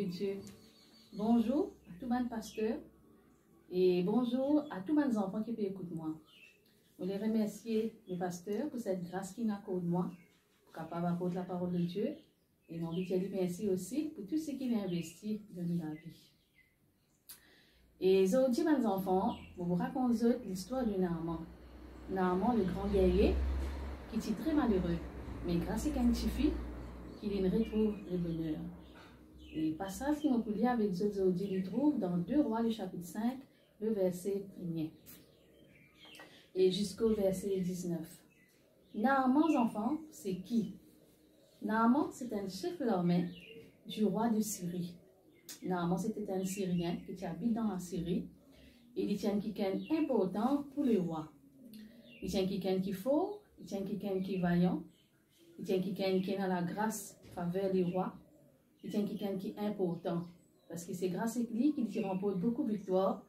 de Dieu. Bonjour à tout le monde pasteur et bonjour à tous les enfants qui peuvent écouter moi. Je voulais remercier le pasteur pour cette grâce qu'il m'accorde moi pour capable apporter la parole de Dieu. Et mon Dieu lui merci aussi pour tout ce qu'il a investi dans ma vie. Et aujourd'hui, mes enfants, je vous raconte l'histoire de Naaman. Naaman, le grand guerrier, qui était très malheureux. Mais grâce à une petite fille, qu'il retrouve le bonheur. Et le passage que nous pouvons lire avec vous aujourd'hui, il trouve dans 2 Rois, le chapitre 5, le verset 1er. Et jusqu'au verset 19. Naaman, enfants, c'est qui? Naaman, c'est un chef de l'armée du roi de Syrie. Naaman, c'était un Syrien qui habite dans la Syrie. Et il tient quelqu'un important pour le roi. Il tient quelqu'un qui est fort, il tient quelqu'un qui est vaillant, il tient quelqu'un qui est dans la grâce faveur les rois, il tient quelqu'un qui est important. Parce que c'est grâce à lui qu'il remporte beaucoup de victoires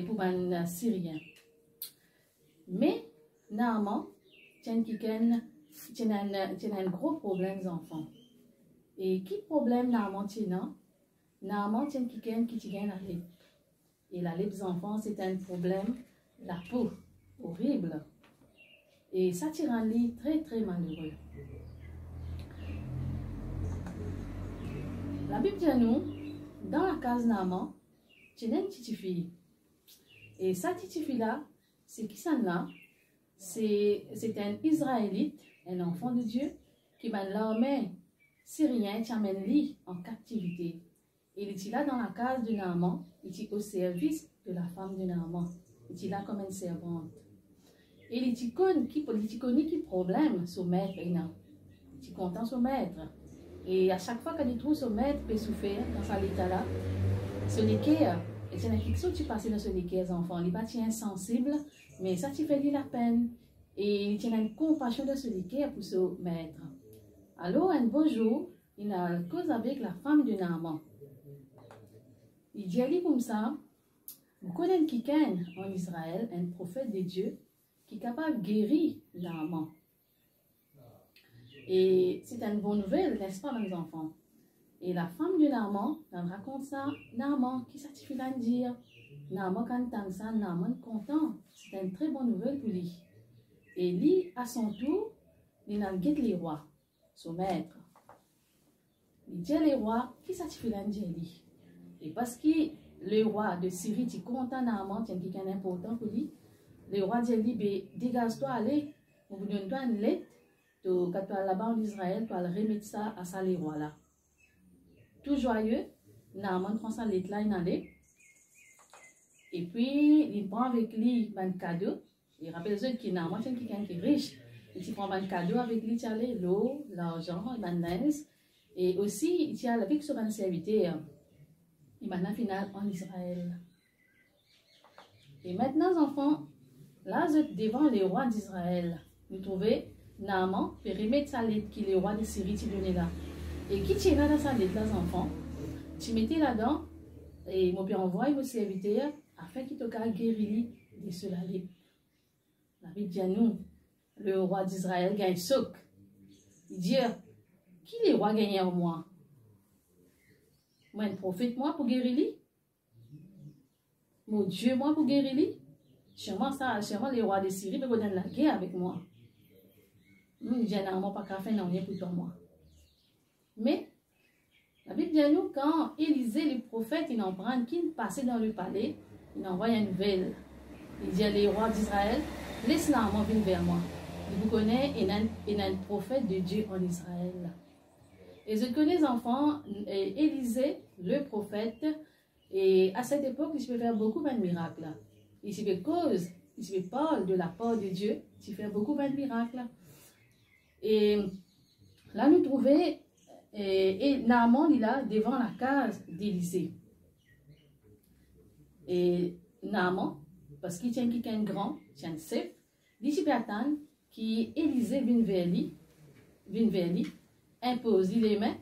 pour un Syrien. Mais Naaman tient quelqu'un qui a un gros problème d'enfant. Et qui problème Naaman tient? Naaman tient quelqu'un qui tient la lèpre. Et la lèpre des enfants, c'est un problème, la peau, horrible. Et ça tire un lit très très malheureux. La Bible dit à nous, dans la case Naaman, il y a une petite fille. Et cette petite fille-là, c'est qui ça là? C'est un Israélite, un enfant de Dieu, qui mène l'armée syrienne, qui amène lui en captivité. Et il est là dans la case de Naaman, il est au service de la femme de Naaman. Il est là comme une servante. Et il connaît qui problème son maître. Il est content son maître. Et à chaque fois qu'il trouve son maître, il peut souffrir dans sa état-là. Ce équerre, et c'est quelque chose qui passe dans ce équerre, les enfants. Il n'est pas insensible, mais ça te fait lui la peine. Et il a une compassion de ce équerre pour son maître. Alors, un beau jour, il a cause avec la femme de Naaman. Il dit à lui comme ça, vous connaissez quelqu'un en Israël, un prophète de Dieu, qui est capable de guérir Naaman. Et c'est une bonne nouvelle, n'est-ce pas, mes enfants? Et la femme de Naaman, elle raconte ça, Naaman, qui ça te fait là dire? Naaman, quand il entend ça, Naaman est content. C'est une très bonne nouvelle pour lui. Et lui, à son tour, il a guetté les rois, son maître. Il dit à les rois, qui ça te fait là dire lui? Et parce que le roi de Syrie est content Naaman, il y a quelqu'un d'important pour lui, le roi dit à lui, dégage-toi, allez, on vous donne toi une lettre, quand tu es là-bas en Israël, tu vas remettre ça à ça, les rois-là. Tout joyeux, Naaman prend sa lettre-là, il en est. Et puis, il prend avec lui un cadeau. Il rappelle que Naaman, c'est quelqu'un qui est riche. Il prend un cadeau avec lui, l'eau, l'argent, le linge. Et aussi, il tient avec son serviteur. Il m'a final en Israël. Et maintenant, enfants, là, vous êtes devant les rois d'Israël. Vous trouvez Naaman peut remettre sa lettre qui est le roi de Syrie qui donnait là. Et qui tient là dans sa lettre, les enfants? Tu mettez là-dedans et mon père envoie mon serviteur afin qu'il te guérir de cela. La Bible dit à nous, le roi d'Israël gagne soc. Il dit, qui est le roi gagnant en moi? Moi, un prophète, moi, pour guérir lui? Mon Dieu, moi, pour guérir lui? Sûrement, les rois de Syrie peuvent donner la guerre avec moi. Nous, généralement, pas qu'à faire, non, rien pour toi, moi. Mais, la Bible dit à nous, quand Élisée, le prophète, il en prend, qu'il passait dans le palais, il envoie une nouvelle. Il dit à les rois d'Israël, laisse Naaman venir vers moi. Il vous connaît, il y a un prophète de Dieu en Israël. Et je connais les enfants, Élisée, le prophète, et à cette époque, il se peut faire beaucoup de miracles. Il se fait cause, il se fait parle de la part de Dieu, il se fait beaucoup de miracles. Et là, nous trouvons, et Naaman, il est là devant la case d'Élisée. Et Naaman, parce qu'il tient quelqu'un de grand, il tient un chef, il dit attendre qui Élisée vient vers lui, impose les mains,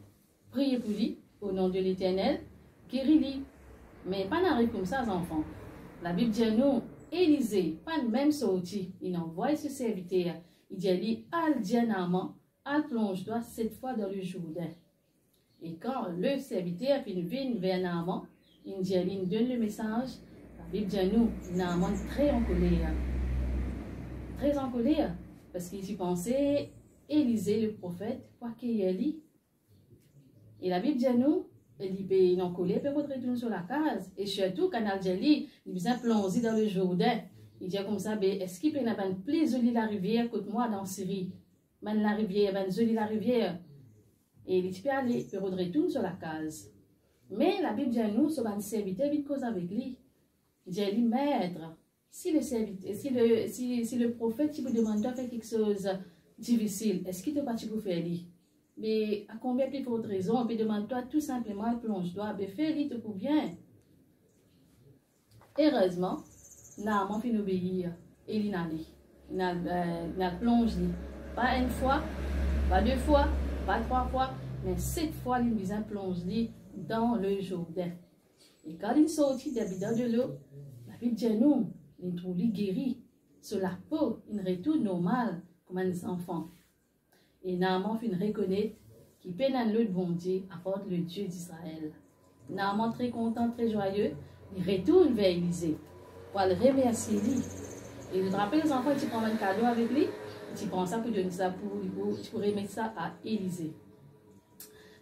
priez pour lui, au nom de l'Éternel, guéris-lui. Mais pas n'arrive comme ça, les enfants. La Bible dit à nous, Élisée, pas le même sorti, il envoie ce serviteur. Il dit à lui, al dit à Naaman, al plonge-toi 7 fois dans le Jourdain. Et quand le serviteur vient vers Naaman, il donne le message, la Bible dit à nous, Naaman très en colère. Très en colère, parce qu'il s'y pensait, Élisée le prophète, quoi qu'il y ait. Et la Bible dit à nous, il est en colère, il peut retourner sur la case. Et surtout, quand il vient plonger dans le Jourdain. Il dit comme ça, est-ce qu'il peut y avoir plus jolie la rivière que moi dans Syrie? Man la rivière, man jolie la rivière. Et il peut aller, il peut retourner sur la case. Mais la Bible dit à nous, ce serviteur vite cause avec lui. Il dit à lui, maître, si le serviteur, si le prophète qui vous demande de faire quelque chose de difficile, est-ce qu'il te pas pour faire lui? Mais à combien plus forte raison, on peut demander toi tout simplement, plonge-toi, mais fais-lui tout pour bien. Heureusement, Naaman fin obéir et il n'a plongé. Pas une fois, pas deux fois, pas trois fois, mais 7 fois il a plongé dans le Jourdain. Et quand il sortit de l'eau, la Bible dit nous, il trouve guéri sur la peau, il retourne normal comme un enfant. Et Naaman fin reconnaître qu'il peine dans l'eau de bon Dieu, apporte le Dieu d'Israël. Naaman très content, très joyeux, il retourne vers Élisée pour le remercier lui. Et je te rappelle les enfants, tu prends un cadeau avec lui, tu prends ça pour donner ça tu pourrais remettre ça à Élisée.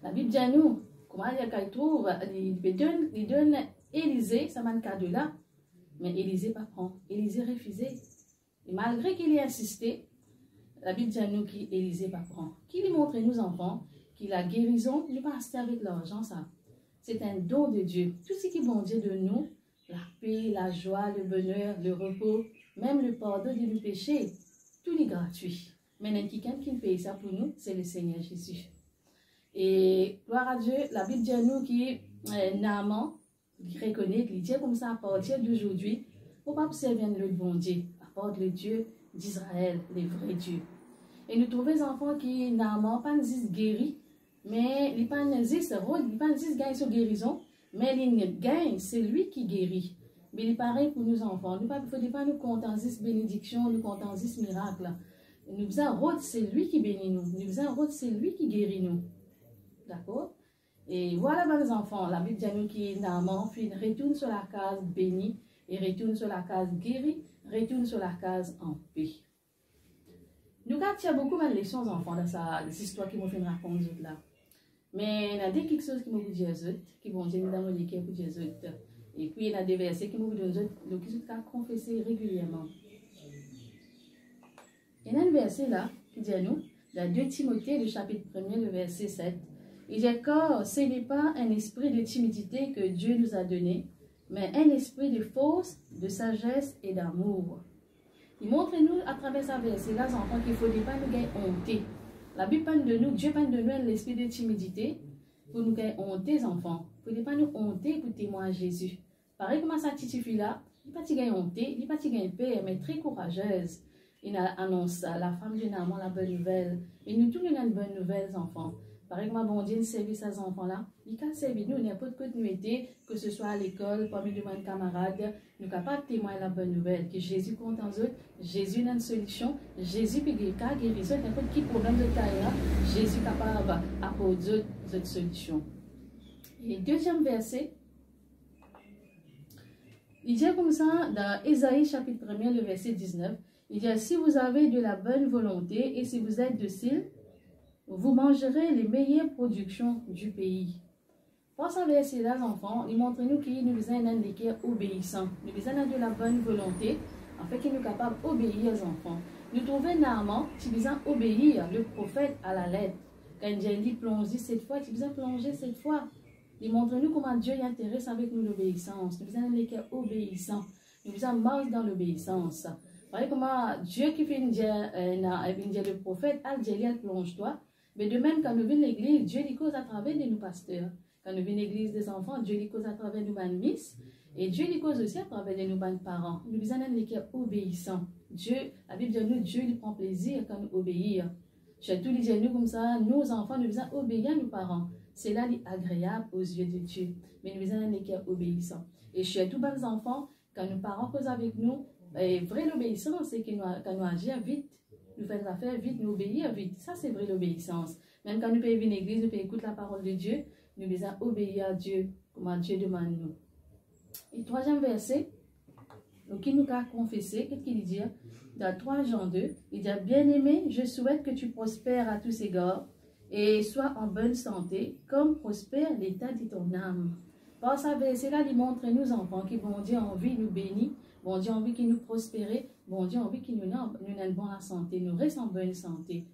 La Bible dit à nous, comment il trouve, il donne Élisée ça un cadeau là, mais Élisée pas prend. Élisée refusé. Et malgré qu'il ait insisté, la Bible dit à nous qu'Élisée pas prend. Qui lui montre nous enfants qu'il a guérison, il pas acheter avec l'argent ça. C'est un don de Dieu. Tout ce qui est bon Dieu de nous, la paix, la joie, le bonheur, le repos, même le pardon de nos péchés, tout est gratuit. Maintenant, quelqu'un qui paye ça pour nous, c'est le Seigneur Jésus. Et gloire à Dieu, la Bible dit à nous que Naaman, il reconnaît qu'il dit comme ça à partir d'aujourd'hui, pour pas servir le bon Dieu, apporte le Dieu d'Israël, le vrai Dieu. Et nous trouvons des enfants qui Naaman pas nous guéri, mais il pas nous gagne sur guérison, mais il gagne, c'est lui qui guérit. Mais il est pareil pour nos enfants. Il ne faut pas nous contenter de bénédiction, nous contenter de miracle. Nous faisons route, c'est lui qui bénit nous. Nous faisons route, c'est lui qui guérit nous. D'accord? Et voilà, mes enfants, la Bible dit à nous que Naaman retourne sur la case bénie et retourne sur la case guérie, retourne sur la case en paix. Nous avons beaucoup de leçons, enfants, dans cette histoire qui m'ont fait raconter là. Mais il y a des quelque chose qui m'ont dit qui vont dire dans mon équipe pour Jésus. Et puis il y a des versets qui m'ont dit qui sont confessés régulièrement. Il y a un verset là qui dit à nous, dans 2 Timothée, le chapitre 1er, le verset 7. Il dit que ce n'est pas un esprit de timidité que Dieu nous a donné, mais un esprit de force, de sagesse et d'amour. Il montre nous à travers ce verset-là, enfants, qu'il ne faut pas nous gagner honte. La Bible parle de nous, Dieu parle de nous l'esprit de timidité pour nous gagner honte, enfants. Il ne faut pas nous honter pour témoigner à Jésus. Pareil comme ça, petite fille-là, il n'est pas gagner honte, il n'est pas gagner peur, mais très courageuse. Il annonce la femme de Naaman la bonne nouvelle. Et nous tous, nous avons une bonne nouvelle, enfants. Par exemple, bon Dieu, nous servit ces enfants-là. Il a servi nous, n'importe quoi nous était, que ce soit à l'école, parmi de mes camarades, nous sommes capables de témoigner la bonne nouvelle, que Jésus compte en eux, Jésus a une solution, Jésus peut guérir n'importe quel problème de taille, Jésus est capable d'apporter cette solution. Et deuxième verset, il dit comme ça dans Ésaïe chapitre 1er, le verset 19, il dit, si vous avez de la bonne volonté et si vous êtes docile, vous mangerez les meilleures productions du pays. Pour ce verset-là, enfants, il montre nous qu'il nous a un cœur obéissant. Nous avons de la bonne volonté, en fait, qu'il nous est capable d'obéir aux enfants. Nous trouvons Naaman qui besoin obéir le prophète à la lettre. Quand Dieu dit plonger cette fois, tu besoin plonger cette fois. Il montre nous comment Dieu intéresse avec nous l'obéissance. Nous avons un cœur obéissant. Nous avons marche dans l'obéissance. Voyez comment Dieu qui fait dire le prophète, elle plonge-toi. Mais de même, quand nous venons à l'église, Dieu lui cause à travers de nos pasteurs. Quand nous venons à l'église des enfants, Dieu lui cause à travers de nos miss. Et Dieu lui cause aussi à travers de nos parents. Nous avons un cœur obéissant. Dieu, la Bible dit nous, Dieu lui prend plaisir quand nous obéissons. Surtout, il dit nous comme ça, nos enfants, nous devons obéir à nos parents. C'est là agréable aux yeux de Dieu. Mais nous avons un cœur obéissant. Et chez tous les enfants, quand nos parents causent avec nous, vraie l'obéissance, c'est que quand nous agissons vite, nous faisons affaire vite, nous obéir vite. Ça, c'est vrai l'obéissance. Même quand nous pouvons venir à l'église, nous pouvons écouter la parole de Dieu, nous devons obéir à Dieu, comme Dieu demande nous. Et troisième verset, donc qui nous a confessé, qu'est-ce qu'il dit? Dans 3 Jean 2, il dit, bien-aimé, je souhaite que tu prospères à tous égards et sois en bonne santé, comme prospère l'état de ton âme. Par ce verset-là, il montre nous enfants que bon Dieu a envie de nous bénir, bon Dieu a envie de nous prospérer, bon Dieu a envie de nous ait bonne santé, nous restons en bonne santé.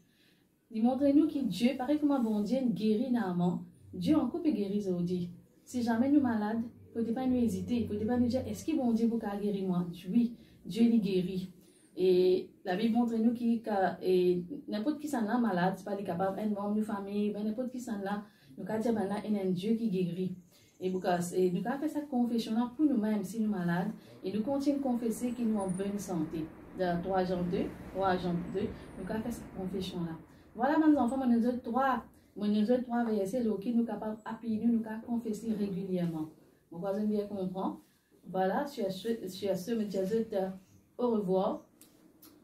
Il montre nous que Dieu, pareil comme bon Dieu guérit l'âme, Dieu encore peut guérir aujourd'hui. Si jamais nous malades, il ne faut pas nous hésiter, il ne faut pas nous dire, est-ce que bon Dieu peut guérir moi? Oui, Dieu nous guérit. Et la Bible montre nous que n'importe qui s'en est malade, c'est pas capable d'être membre de famille, n'importe qui s'en là, nous avons dit, il y a un Dieu qui guérit. Et nous avons fait cette confession-là pour nous-mêmes si nous sommes malades, et nous continuons de confesser que nous sommes en bonne santé. Dans 3 Jean 2, nous avons fait cette confession-là. Voilà, mes enfants, nous avons trois versets qui nous sommes capables d'appuyer, nous avons confessé régulièrement. Vous pouvez bien comprendre. Voilà, sur ce, me dis au revoir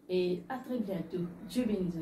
et à très bientôt. Dieu bénisse.